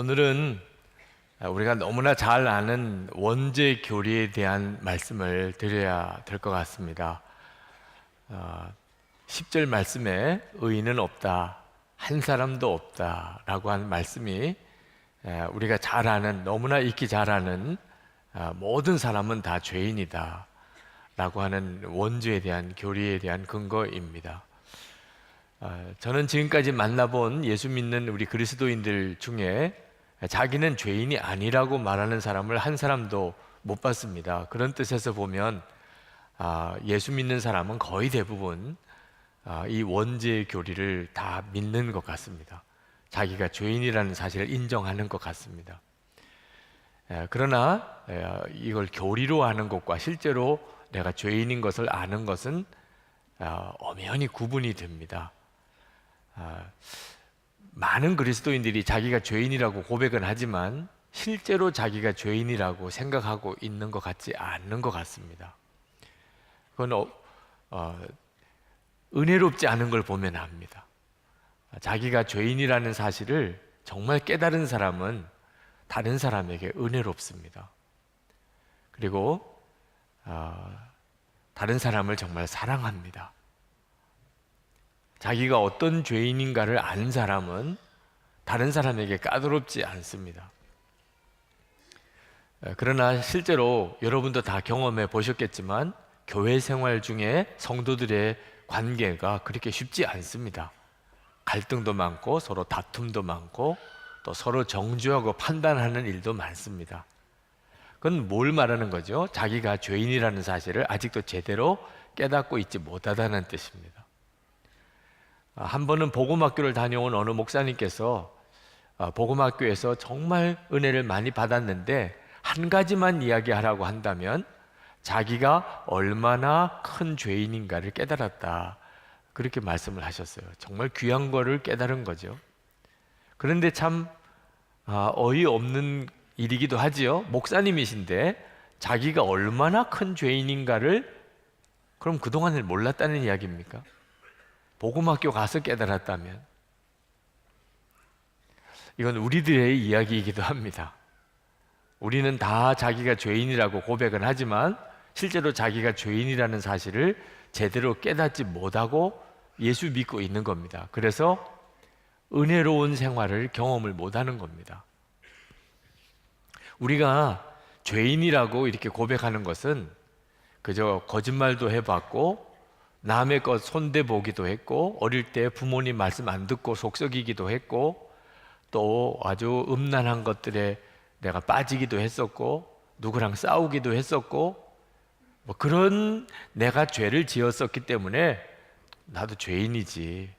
오늘은 우리가 너무나 잘 아는 원죄 교리에 대한 말씀을 드려야 될 것 같습니다. 10절 말씀에 의인은 없다, 한 사람도 없다 라고 하는 말씀이 우리가 잘 아는, 너무나 익히 잘 아는 모든 사람은 다 죄인이다 라고 하는 원죄에 대한 교리에 대한 근거입니다. 저는 지금까지 만나본 예수 믿는 우리 그리스도인들 중에 자기는 죄인이 아니라고 말하는 사람을 한 사람도 못 봤습니다. 그런 뜻에서 보면 예수 믿는 사람은 거의 대부분 이 원죄의 교리를 다 믿는 것 같습니다. 자기가 죄인이라는 사실을 인정하는 것 같습니다. 그러나 이걸 교리로 아는 것과 실제로 내가 죄인인 것을 아는 것은 엄연히 구분이 됩니다. 많은 그리스도인들이 자기가 죄인이라고 고백은 하지만 실제로 자기가 죄인이라고 생각하고 있는 것 같지 않는 것 같습니다. 그건 은혜롭지 않은 걸 보면 압니다. 자기가 죄인이라는 사실을 정말 깨달은 사람은 다른 사람에게 은혜롭습니다. 그리고 다른 사람을 정말 사랑합니다. 자기가 어떤 죄인인가를 아는 사람은 다른 사람에게 까다롭지 않습니다. 그러나 실제로 여러분도 다 경험해 보셨겠지만 교회 생활 중에 성도들의 관계가 그렇게 쉽지 않습니다. 갈등도 많고 서로 다툼도 많고 또 서로 정죄하고 판단하는 일도 많습니다. 그건 뭘 말하는 거죠? 자기가 죄인이라는 사실을 아직도 제대로 깨닫고 있지 못하다는 뜻입니다. 한 번은 복음학교를 다녀온 어느 목사님께서 복음학교에서 정말 은혜를 많이 받았는데 한 가지만 이야기하라고 한다면 자기가 얼마나 큰 죄인인가를 깨달았다, 그렇게 말씀을 하셨어요. 정말 귀한 거를 깨달은 거죠. 그런데 참 어이없는 일이기도 하지요. 목사님이신데 자기가 얼마나 큰 죄인인가를 그럼 그동안을 몰랐다는 이야기입니까? 복음학교 가서 깨달았다면 이건 우리들의 이야기이기도 합니다. 우리는 다 자기가 죄인이라고 고백은 하지만 실제로 자기가 죄인이라는 사실을 제대로 깨닫지 못하고 예수 믿고 있는 겁니다. 그래서 은혜로운 생활을 경험을 못하는 겁니다. 우리가 죄인이라고 이렇게 고백하는 것은 그저 거짓말도 해봤고 남의 것 손대보기도 했고 어릴 때 부모님 말씀 안 듣고 속썩이기도 했고 또 아주 음란한 것들에 내가 빠지기도 했었고 누구랑 싸우기도 했었고 뭐 그런 내가 죄를 지었었기 때문에 나도 죄인이지,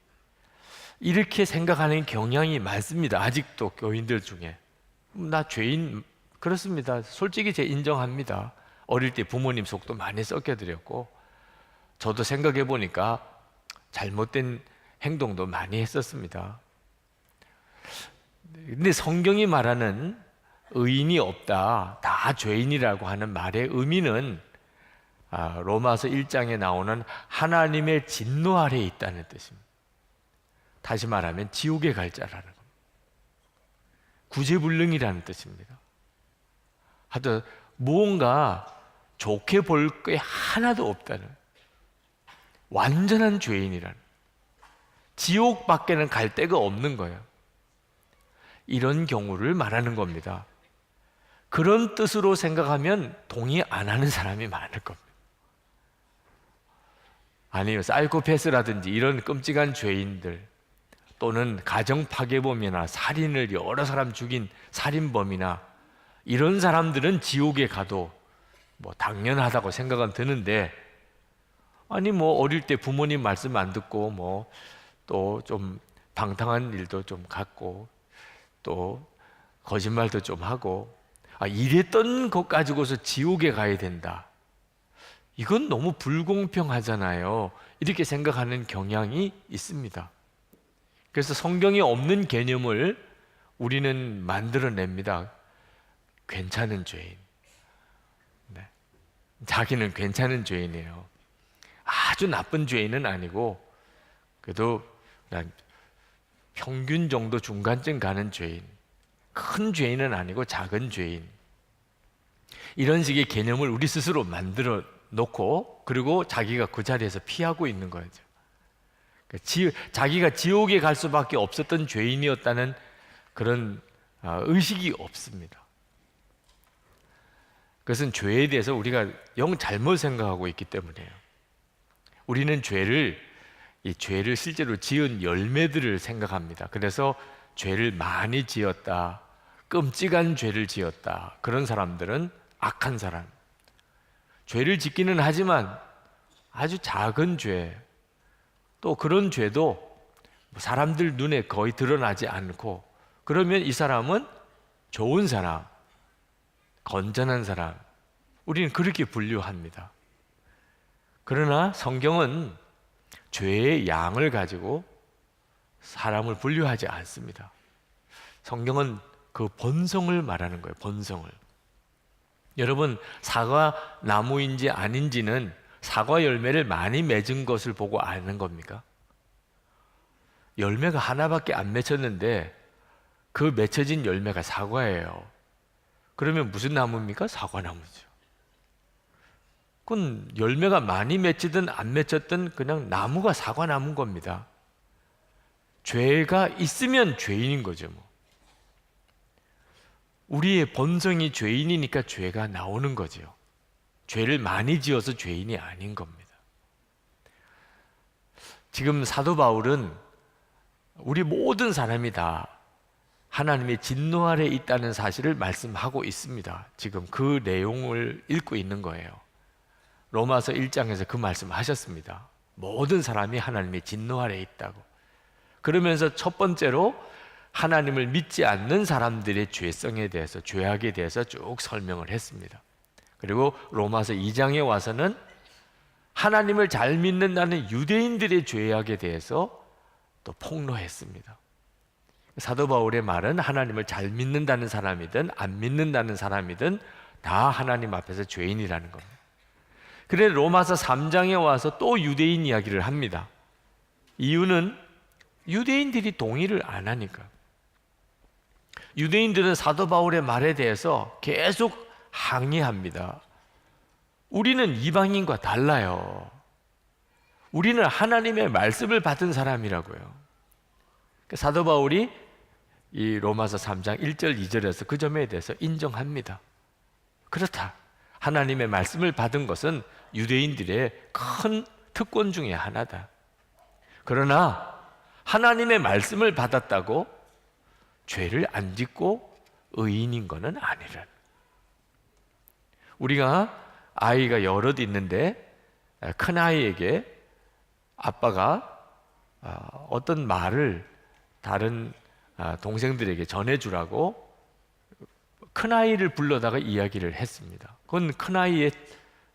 이렇게 생각하는 경향이 많습니다. 아직도 교인들 중에 나 죄인, 그렇습니다. 솔직히 제 인정합니다. 어릴 때 부모님 속도 많이 썩여드렸고 저도 생각해 보니까 잘못된 행동도 많이 했었습니다. 근데 성경이 말하는 의인이 없다, 다 죄인이라고 하는 말의 의미는 로마서 1장에 나오는 하나님의 진노 아래에 있다는 뜻입니다. 다시 말하면 지옥에 갈 자라는 겁니다. 구제불능이라는 뜻입니다. 하여튼 무언가 좋게 볼 게 하나도 없다는, 완전한 죄인이라는, 지옥밖에는 갈 데가 없는 거예요. 이런 경우를 말하는 겁니다. 그런 뜻으로 생각하면 동의 안 하는 사람이 많을 겁니다. 아니요, 사이코패스라든지 이런 끔찍한 죄인들 또는 가정 파괴범이나 살인을 여러 사람 죽인 살인범이나 이런 사람들은 지옥에 가도 뭐 당연하다고 생각은 드는데, 아니 뭐 어릴 때 부모님 말씀 안 듣고 뭐 또 좀 방탕한 일도 좀 갖고 또 거짓말도 좀 하고 이랬던 것 가지고서 지옥에 가야 된다, 이건 너무 불공평하잖아요. 이렇게 생각하는 경향이 있습니다. 그래서 성경에 없는 개념을 우리는 만들어냅니다. 괜찮은 죄인, 네. 자기는 괜찮은 죄인이에요. 아주 나쁜 죄인은 아니고 그래도 평균 정도 중간쯤 가는 죄인, 큰 죄인은 아니고 작은 죄인. 이런 식의 개념을 우리 스스로 만들어 놓고 그리고 자기가 그 자리에서 피하고 있는 거죠. 자기가 지옥에 갈 수밖에 없었던 죄인이었다는 그런 의식이 없습니다. 그것은 죄에 대해서 우리가 영 잘못 생각하고 있기 때문이에요. 우리는 이 죄를 실제로 지은 열매들을 생각합니다. 그래서 죄를 많이 지었다, 끔찍한 죄를 지었다, 그런 사람들은 악한 사람. 죄를 짓기는 하지만 아주 작은 죄, 또 그런 죄도 사람들 눈에 거의 드러나지 않고, 그러면 이 사람은 좋은 사람, 건전한 사람, 우리는 그렇게 분류합니다. 그러나 성경은 죄의 양을 가지고 사람을 분류하지 않습니다. 성경은 그 본성을 말하는 거예요. 본성을. 여러분, 사과 나무인지 아닌지는 사과 열매를 많이 맺은 것을 보고 아는 겁니까? 열매가 하나밖에 안 맺혔는데 그 맺혀진 열매가 사과예요. 그러면 무슨 나무입니까? 사과나무죠. 그건 열매가 많이 맺히든 안 맺혔든 그냥 나무가 사과나무인 겁니다. 죄가 있으면 죄인인 거죠. 우리의 본성이 죄인이니까 죄가 나오는 거죠. 죄를 많이 지어서 죄인이 아닌 겁니다. 지금 사도 바울은 우리 모든 사람이 다 하나님의 진노 아래 있다는 사실을 말씀하고 있습니다. 지금 그 내용을 읽고 있는 거예요. 로마서 1장에서 그 말씀을 하셨습니다. 모든 사람이 하나님의 진노 아래 있다고. 그러면서 첫 번째로 하나님을 믿지 않는 사람들의 죄성에 대해서, 죄악에 대해서 쭉 설명을 했습니다. 그리고 로마서 2장에 와서는 하나님을 잘 믿는다는 유대인들의 죄악에 대해서 또 폭로했습니다. 사도 바울의 말은 하나님을 잘 믿는다는 사람이든 안 믿는다는 사람이든 다 하나님 앞에서 죄인이라는 겁니다. 그래 로마서 3장에 와서 또 유대인 이야기를 합니다. 이유는 유대인들이 동의를 안 하니까. 유대인들은 사도 바울의 말에 대해서 계속 항의합니다. 우리는 이방인과 달라요. 우리는 하나님의 말씀을 받은 사람이라고요. 사도 바울이 이 로마서 3장 1절 2절에서 그 점에 대해서 인정합니다. 그렇다. 하나님의 말씀을 받은 것은 유대인들의 큰 특권 중에 하나다. 그러나 하나님의 말씀을 받았다고 죄를 안 짓고 의인인 것은 아니라. 우리가 아이가 여럿 있는데 큰 아이에게 아빠가 어떤 말을 다른 동생들에게 전해주라고 큰아이를 불러다가 이야기를 했습니다. 그건 큰아이의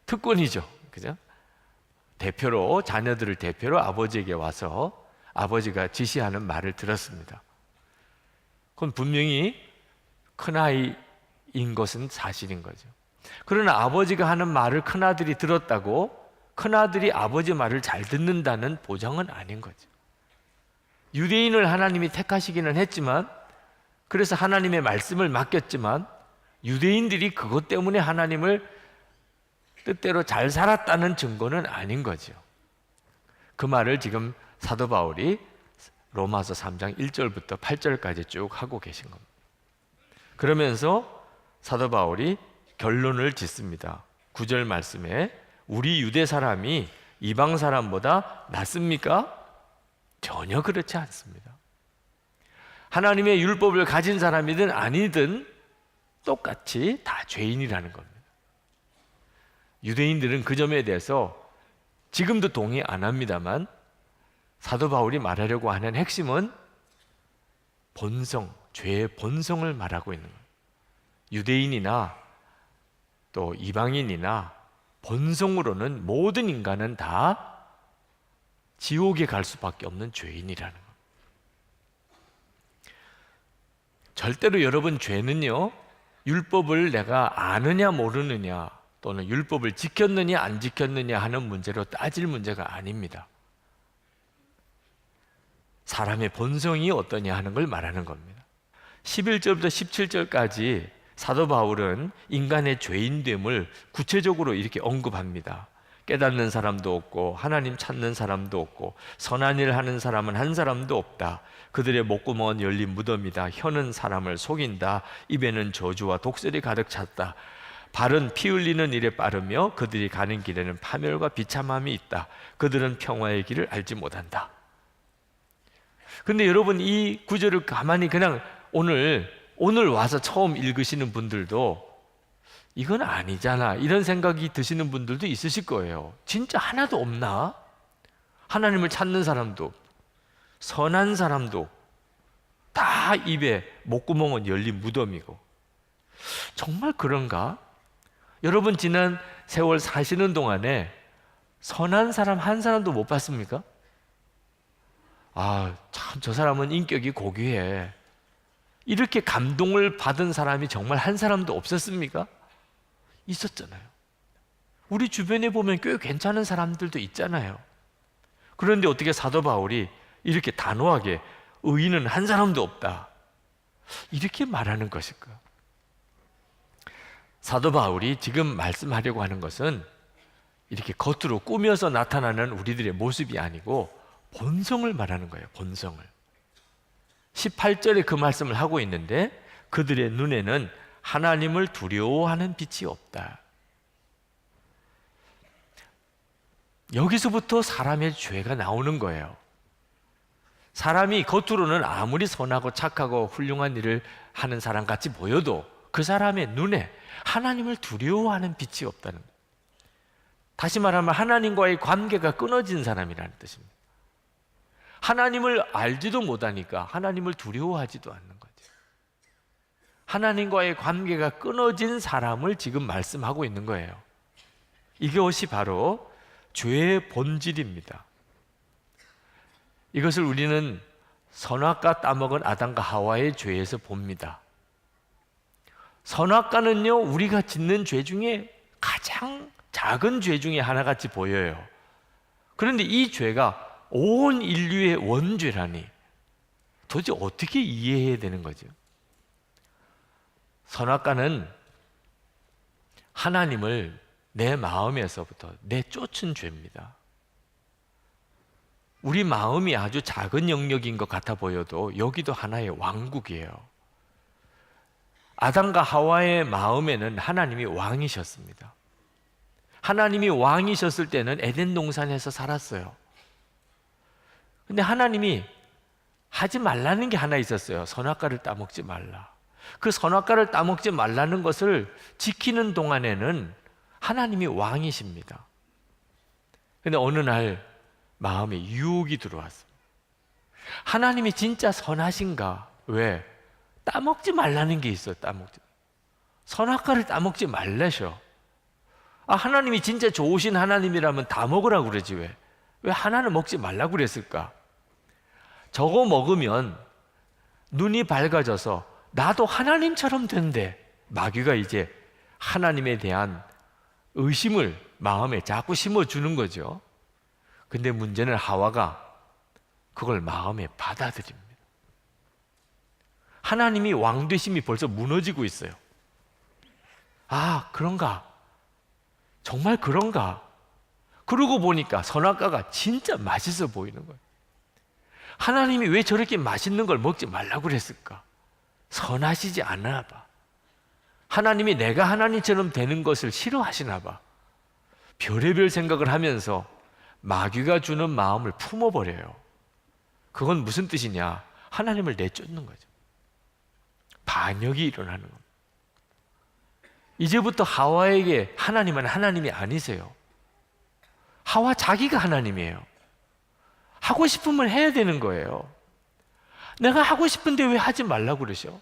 특권이죠. 그죠? 대표로, 자녀들을 대표로 아버지에게 와서 아버지가 지시하는 말을 들었습니다. 그건 분명히 큰아이인 것은 사실인 거죠. 그러나 아버지가 하는 말을 큰아들이 들었다고 큰아들이 아버지 말을 잘 듣는다는 보장은 아닌 거죠. 유대인을 하나님이 택하시기는 했지만, 그래서 하나님의 말씀을 맡겼지만 유대인들이 그것 때문에 하나님을 뜻대로 잘 살았다는 증거는 아닌 거죠. 그 말을 지금 사도 바울이 로마서 3장 1절부터 8절까지 쭉 하고 계신 겁니다. 그러면서 사도 바울이 결론을 짓습니다. 9절 말씀에 우리 유대 사람이 이방 사람보다 낫습니까? 전혀 그렇지 않습니다. 하나님의 율법을 가진 사람이든 아니든 똑같이 다 죄인이라는 겁니다. 유대인들은 그 점에 대해서 지금도 동의 안 합니다만 사도 바울이 말하려고 하는 핵심은 본성, 죄의 본성을 말하고 있는 거예요. 유대인이나 또 이방인이나 본성으로는 모든 인간은 다 지옥에 갈 수밖에 없는 죄인이라는 거예요. 절대로 여러분, 죄는요 율법을 내가 아느냐 모르느냐 또는 율법을 지켰느냐 안 지켰느냐 하는 문제로 따질 문제가 아닙니다. 사람의 본성이 어떠냐 하는 걸 말하는 겁니다. 11절부터 17절까지 사도 바울은 인간의 죄인됨을 구체적으로 이렇게 언급합니다. 깨닫는 사람도 없고 하나님 찾는 사람도 없고 선한 일 하는 사람은 한 사람도 없다. 그들의 목구멍은 열린 무덤이다. 혀는 사람을 속인다. 입에는 저주와 독설이 가득 찼다. 발은 피 흘리는 일에 빠르며 그들이 가는 길에는 파멸과 비참함이 있다. 그들은 평화의 길을 알지 못한다. 근데 여러분, 이 구절을 가만히 그냥 오늘 와서 처음 읽으시는 분들도 이건 아니잖아, 이런 생각이 드시는 분들도 있으실 거예요. 진짜 하나도 없나? 하나님을 찾는 사람도 선한 사람도 다 입에 목구멍은 열린 무덤이고. 정말 그런가? 여러분, 지난 세월 사시는 동안에 선한 사람 한 사람도 못 봤습니까? 아, 참 저 사람은 인격이 고귀해, 이렇게 감동을 받은 사람이 정말 한 사람도 없었습니까? 있었잖아요. 우리 주변에 보면 꽤 괜찮은 사람들도 있잖아요. 그런데 어떻게 사도 바울이 이렇게 단호하게 의인은 한 사람도 없다, 이렇게 말하는 것일까? 사도 바울이 지금 말씀하려고 하는 것은 이렇게 겉으로 꾸며서 나타나는 우리들의 모습이 아니고 본성을 말하는 거예요. 본성을. 18절에 그 말씀을 하고 있는데, 그들의 눈에는 하나님을 두려워하는 빛이 없다. 여기서부터 사람의 죄가 나오는 거예요. 사람이 겉으로는 아무리 선하고 착하고 훌륭한 일을 하는 사람 같이 보여도 그 사람의 눈에 하나님을 두려워하는 빛이 없다는 거예요. 다시 말하면 하나님과의 관계가 끊어진 사람이라는 뜻입니다. 하나님을 알지도 못하니까 하나님을 두려워하지도 않는 거죠. 하나님과의 관계가 끊어진 사람을 지금 말씀하고 있는 거예요. 이것이 바로 죄의 본질입니다. 이것을 우리는 선악과 따먹은 아담과 하와의 죄에서 봅니다. 선악과는요, 우리가 짓는 죄 중에 가장 작은 죄 중에 하나같이 보여요. 그런데 이 죄가 온 인류의 원죄라니 도대체 어떻게 이해해야 되는 거죠? 선악과는 하나님을 내 마음에서부터 내쫓은 죄입니다. 우리 마음이 아주 작은 영역인 것 같아 보여도 여기도 하나의 왕국이에요. 아담과 하와의 마음에는 하나님이 왕이셨습니다. 하나님이 왕이셨을 때는 에덴 동산에서 살았어요. 근데 하나님이 하지 말라는 게 하나 있었어요. 선악과를 따먹지 말라. 그 선악과를 따먹지 말라는 것을 지키는 동안에는 하나님이 왕이십니다. 근데 어느 날 마음에 유혹이 들어왔습니다. 하나님이 진짜 선하신가? 왜? 따먹지 말라는 게 있어요. 선악과를 따먹지 말라셔. 아, 하나님이 진짜 좋으신 하나님이라면 다 먹으라고 그러지 왜 하나는 먹지 말라고 그랬을까? 저거 먹으면 눈이 밝아져서 나도 하나님처럼 된대. 마귀가 이제 하나님에 대한 의심을 마음에 자꾸 심어주는 거죠. 근데 문제는 하와가 그걸 마음에 받아들입니다. 하나님이 왕되심이 벌써 무너지고 있어요. 아, 그런가? 정말 그런가? 그러고 보니까 선악과가 진짜 맛있어 보이는 거예요. 하나님이 왜 저렇게 맛있는 걸 먹지 말라고 그랬을까? 선하시지 않나 봐. 하나님이 내가 하나님처럼 되는 것을 싫어하시나 봐. 별의별 생각을 하면서 마귀가 주는 마음을 품어버려요. 그건 무슨 뜻이냐? 하나님을 내쫓는 거죠. 반역이 일어나는 겁니다. 이제부터 하와에게 하나님은 하나님이 아니세요. 하와 자기가 하나님이에요. 하고 싶으면 해야 되는 거예요. 내가 하고 싶은데 왜 하지 말라고 그러셔?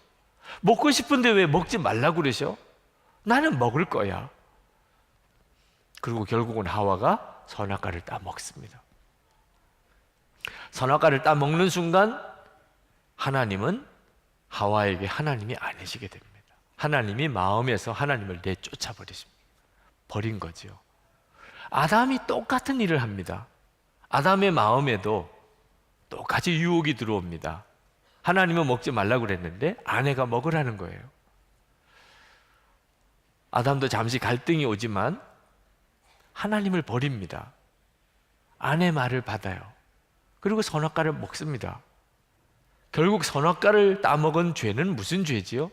먹고 싶은데 왜 먹지 말라고 그러셔? 나는 먹을 거야. 그리고 결국은 하와가 선악과를 따먹습니다. 선악과를 따먹는 순간 하나님은 하와에게 하나님이 아니시게 됩니다. 하나님이 마음에서 하나님을 내쫓아 버린 거죠. 아담이 똑같은 일을 합니다. 아담의 마음에도 똑같이 유혹이 들어옵니다. 하나님은 먹지 말라고 그랬는데 아내가 먹으라는 거예요. 아담도 잠시 갈등이 오지만 하나님을 버립니다. 아내 말을 받아요. 그리고 선악과를 먹습니다. 결국 선악과를 따먹은 죄는 무슨 죄지요?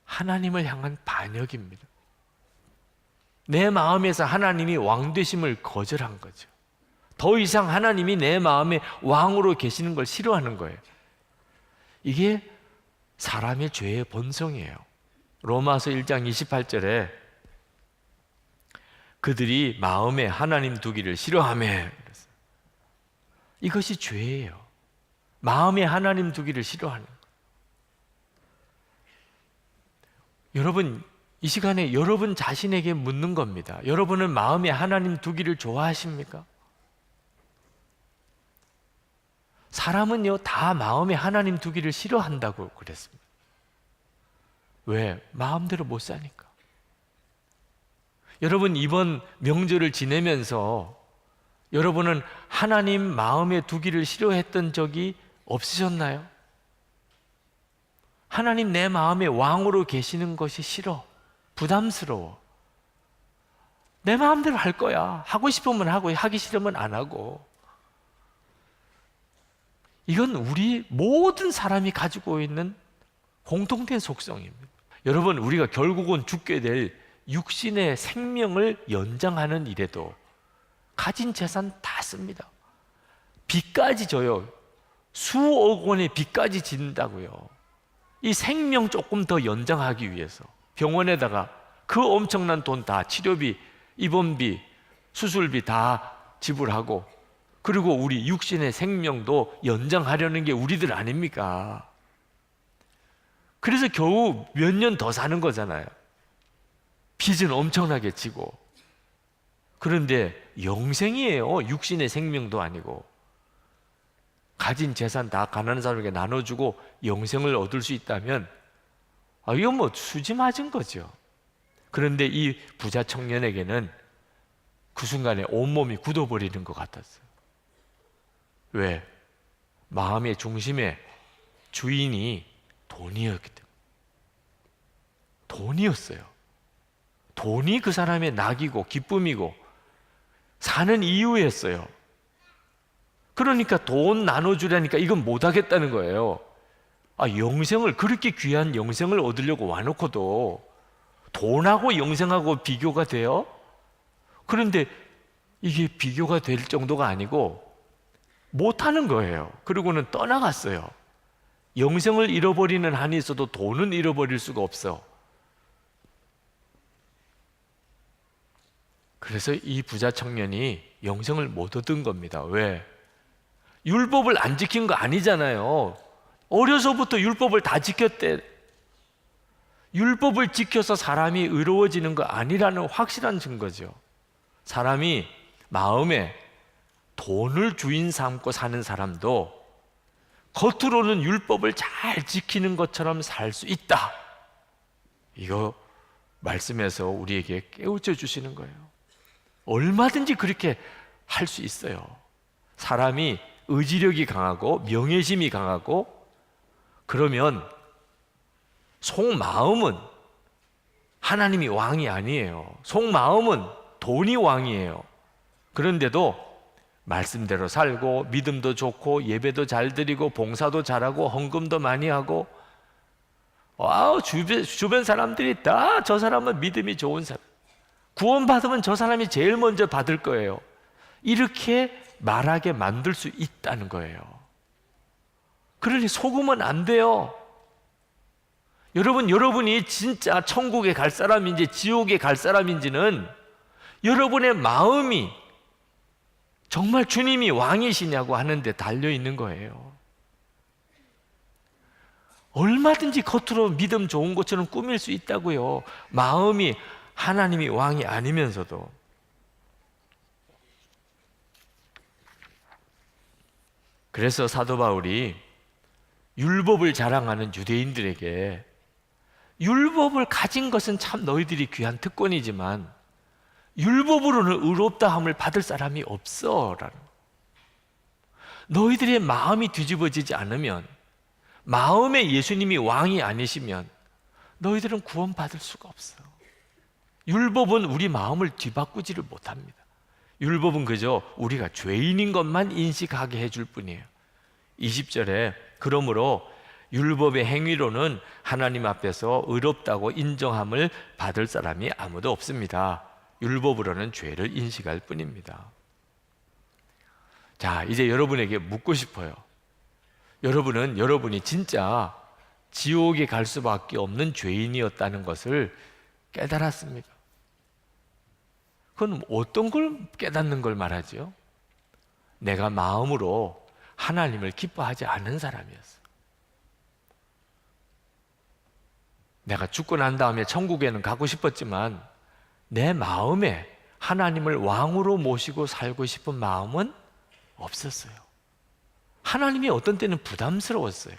하나님을 향한 반역입니다. 내 마음에서 하나님이 왕 되심을 거절한 거죠. 더 이상 하나님이 내 마음에 왕으로 계시는 걸 싫어하는 거예요. 이게 사람의 죄의 본성이에요. 로마서 1장 28절에 그들이 마음에 하나님 두기를 싫어하며, 이것이 죄예요. 마음에 하나님 두기를 싫어하는 거예요. 여러분, 이 시간에 여러분 자신에게 묻는 겁니다. 여러분은 마음에 하나님 두기를 좋아하십니까? 사람은요, 다 마음에 하나님 두기를 싫어한다고 그랬습니다. 왜? 마음대로 못 사니까. 여러분, 이번 명절을 지내면서 여러분은 하나님 마음에 두기를 싫어했던 적이 없으셨나요? 하나님 내 마음에 왕으로 계시는 것이 싫어. 부담스러워. 내 마음대로 할 거야. 하고 싶으면 하고 하기 싫으면 안 하고. 이건 우리 모든 사람이 가지고 있는 공통된 속성입니다. 여러분, 우리가 결국은 죽게 될 육신의 생명을 연장하는 일에도 가진 재산 다 씁니다. 빚까지 져요. 수억 원의 빚까지 진다고요. 이 생명 조금 더 연장하기 위해서 병원에다가 그 엄청난 돈 다, 치료비, 입원비, 수술비 다 지불하고, 그리고 우리 육신의 생명도 연장하려는 게 우리들 아닙니까? 그래서 겨우 몇 년 더 사는 거잖아요. 빚은 엄청나게 지고. 그런데 영생이에요. 육신의 생명도 아니고. 가진 재산 다 가난한 사람에게 나눠주고 영생을 얻을 수 있다면, 이건 뭐 수지 맞은 거죠. 그런데 이 부자 청년에게는 그 순간에 온몸이 굳어버리는 것 같았어요. 왜? 마음의 중심에 주인이 돈이었기 때문에. 돈이었어요. 돈이 그 사람의 낙이고 기쁨이고 사는 이유였어요. 그러니까 돈 나눠주려니까 이건 못하겠다는 거예요. 영생을, 그렇게 귀한 영생을 얻으려고 와놓고도 돈하고 영생하고 비교가 돼요? 그런데 이게 비교가 될 정도가 아니고 못하는 거예요. 그리고는 떠나갔어요. 영생을 잃어버리는 한이 있어도 돈은 잃어버릴 수가 없어. 그래서 이 부자 청년이 영생을 못 얻은 겁니다. 왜? 율법을 안 지킨 거 아니잖아요. 어려서부터 율법을 다 지켰대. 율법을 지켜서 사람이 의로워지는 거 아니라는 확실한 증거죠. 사람이 마음에 돈을 주인 삼고 사는 사람도 겉으로는 율법을 잘 지키는 것처럼 살 수 있다. 이거 말씀에서 우리에게 깨우쳐 주시는 거예요. 얼마든지 그렇게 할 수 있어요. 사람이 의지력이 강하고 명예심이 강하고, 그러면 속마음은 하나님이 왕이 아니에요. 속마음은 돈이 왕이에요. 그런데도 말씀대로 살고 믿음도 좋고 예배도 잘 드리고 봉사도 잘하고 헌금도 많이 하고, 주변 사람들이 다 저 사람은 믿음이 좋은 사람, 구원받으면 저 사람이 제일 먼저 받을 거예요. 이렇게 말하게 만들 수 있다는 거예요. 그러니 속으면 안 돼요. 여러분이 진짜 천국에 갈 사람인지 지옥에 갈 사람인지는 여러분의 마음이 정말 주님이 왕이시냐고 하는데 달려있는 거예요. 얼마든지 겉으로 믿음 좋은 것처럼 꾸밀 수 있다고요. 마음이 하나님이 왕이 아니면서도. 그래서 사도 바울이 율법을 자랑하는 유대인들에게, 율법을 가진 것은 참 너희들이 귀한 특권이지만 율법으로는 의롭다함을 받을 사람이 없어 라는, 너희들의 마음이 뒤집어지지 않으면, 마음에 예수님이 왕이 아니시면 너희들은 구원받을 수가 없어. 율법은 우리 마음을 뒤바꾸지를 못합니다. 율법은 그저 우리가 죄인인 것만 인식하게 해줄 뿐이에요. 20절에 그러므로 율법의 행위로는 하나님 앞에서 의롭다고 인정함을 받을 사람이 아무도 없습니다. 율법으로는 죄를 인식할 뿐입니다. 자, 이제 여러분에게 묻고 싶어요. 여러분이 진짜 지옥에 갈 수밖에 없는 죄인이었다는 것을 깨달았습니까? 그건 어떤 걸 깨닫는 걸 말하죠? 내가 마음으로 하나님을 기뻐하지 않은 사람이었어. 내가 죽고 난 다음에 천국에는 가고 싶었지만 내 마음에 하나님을 왕으로 모시고 살고 싶은 마음은 없었어요. 하나님이 어떤 때는 부담스러웠어요.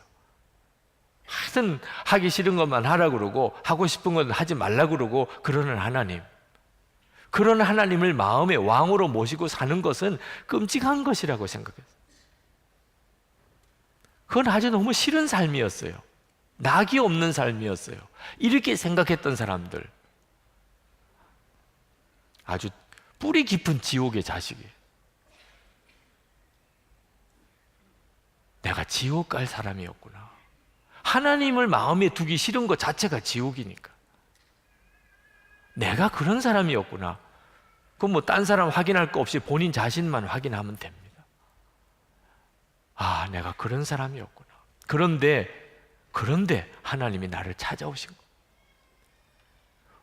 하여튼 하기 싫은 것만 하라고 그러고 하고 싶은 건 하지 말라고 그러고 그러는 하나님. 그런 하나님을 마음의 왕으로 모시고 사는 것은 끔찍한 것이라고 생각했어요. 그건 아주 너무 싫은 삶이었어요. 낙이 없는 삶이었어요. 이렇게 생각했던 사람들, 아주 뿌리 깊은 지옥의 자식이에요. 내가 지옥 갈 사람이었구나. 하나님을 마음에 두기 싫은 것 자체가 지옥이니까. 내가 그런 사람이었구나. 그럼 뭐 딴 사람 확인할 거 없이 본인 자신만 확인하면 됩니다. 아, 내가 그런 사람이었구나. 그런데 하나님이 나를 찾아오신 거.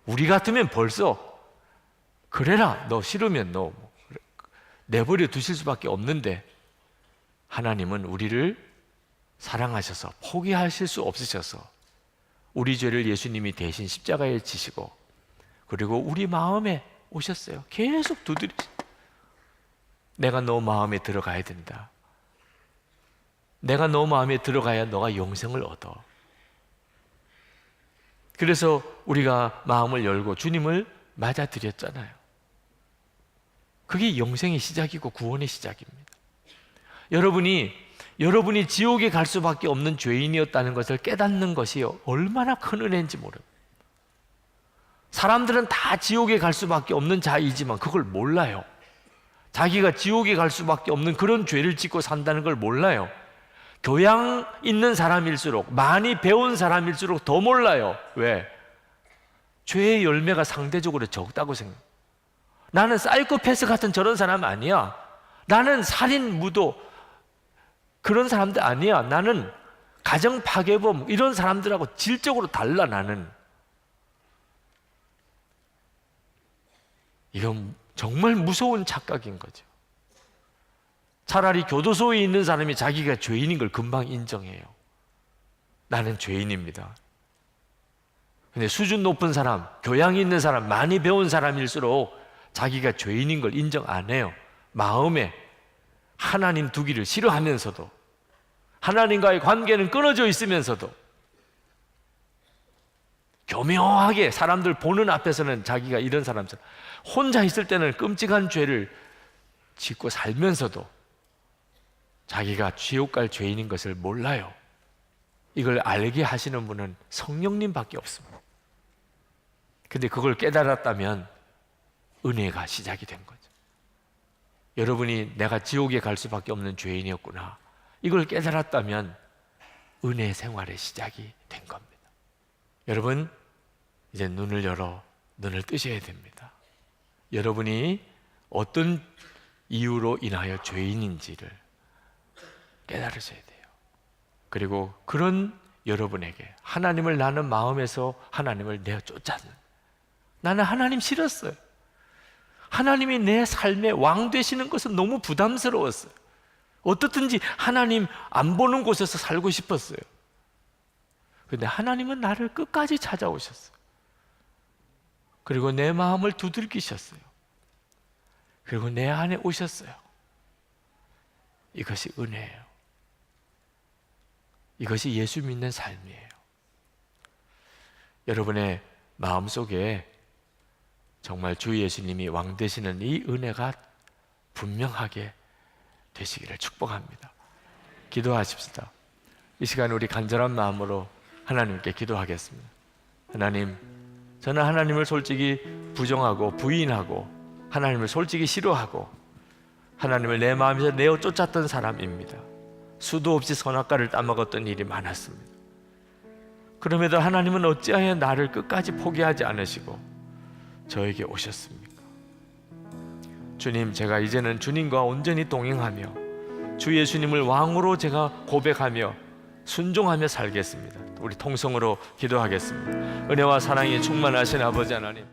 우리 같으면 벌써 그래라, 너 싫으면 너 내버려 두실 수밖에 없는데 하나님은 우리를 사랑하셔서 포기하실 수 없으셔서 우리 죄를 예수님이 대신 십자가에 지시고 그리고 우리 마음에 오셨어요. 계속 두드리세요. 내가 너 마음에 들어가야 된다. 내가 너 마음에 들어가야 너가 영생을 얻어. 그래서 우리가 마음을 열고 주님을 맞아들였잖아요. 그게 영생의 시작이고 구원의 시작입니다. 여러분이 지옥에 갈 수밖에 없는 죄인이었다는 것을 깨닫는 것이 얼마나 큰 은혜인지 모릅니다. 사람들은 다 지옥에 갈 수밖에 없는 자이지만 그걸 몰라요. 자기가 지옥에 갈 수밖에 없는 그런 죄를 짓고 산다는 걸 몰라요. 교양 있는 사람일수록, 많이 배운 사람일수록 더 몰라요. 왜? 죄의 열매가 상대적으로 적다고 생각해요. 나는 사이코패스 같은 저런 사람 아니야. 나는 살인, 무도 그런 사람들 아니야. 나는 가정 파괴범 이런 사람들하고 질적으로 달라. 나는 이건 정말 무서운 착각인 거죠. 차라리 교도소에 있는 사람이 자기가 죄인인 걸 금방 인정해요. 나는 죄인입니다. 근데 수준 높은 사람, 교양이 있는 사람, 많이 배운 사람일수록 자기가 죄인인 걸 인정 안 해요. 마음에 하나님 두기를 싫어하면서도, 하나님과의 관계는 끊어져 있으면서도 교묘하게 사람들 보는 앞에서는 자기가 이런 사람처럼, 혼자 있을 때는 끔찍한 죄를 짓고 살면서도 자기가 지옥 갈 죄인인 것을 몰라요. 이걸 알게 하시는 분은 성령님밖에 없습니다. 근데 그걸 깨달았다면 은혜가 시작이 된 거죠. 여러분이 내가 지옥에 갈 수밖에 없는 죄인이었구나, 이걸 깨달았다면 은혜 생활의 시작이 된 겁니다. 여러분, 이제 눈을 열어 눈을 뜨셔야 됩니다. 여러분이 어떤 이유로 인하여 죄인인지를 깨달으셔야 돼요. 그리고 그런 여러분에게 하나님을 나는 마음에서 하나님을 내어 쫓았는, 나는 하나님 싫었어요. 하나님이 내 삶의 왕 되시는 것은 너무 부담스러웠어요. 어떻든지 하나님 안 보는 곳에서 살고 싶었어요. 그런데 하나님은 나를 끝까지 찾아오셨어요. 그리고 내 마음을 두들기셨어요. 그리고 내 안에 오셨어요. 이것이 은혜예요. 이것이 예수 믿는 삶이에요. 여러분의 마음속에 정말 주 예수님이 왕 되시는 이 은혜가 분명하게 되시기를 축복합니다. 기도하십시다. 이 시간 우리 간절한 마음으로 하나님께 기도하겠습니다. 하나님, 저는 하나님을 솔직히 부정하고 부인하고 하나님을 솔직히 싫어하고 하나님을 내 마음에서 내어 쫓았던 사람입니다. 수도 없이 선악과를 따먹었던 일이 많았습니다. 그럼에도 하나님은 어찌하여 나를 끝까지 포기하지 않으시고 저에게 오셨습니까? 주님, 제가 이제는 주님과 온전히 동행하며 주 예수님을 왕으로 제가 고백하며 순종하며 살겠습니다. 우리 통성으로 기도하겠습니다. 은혜와 사랑이 충만하신 아버지 하나님,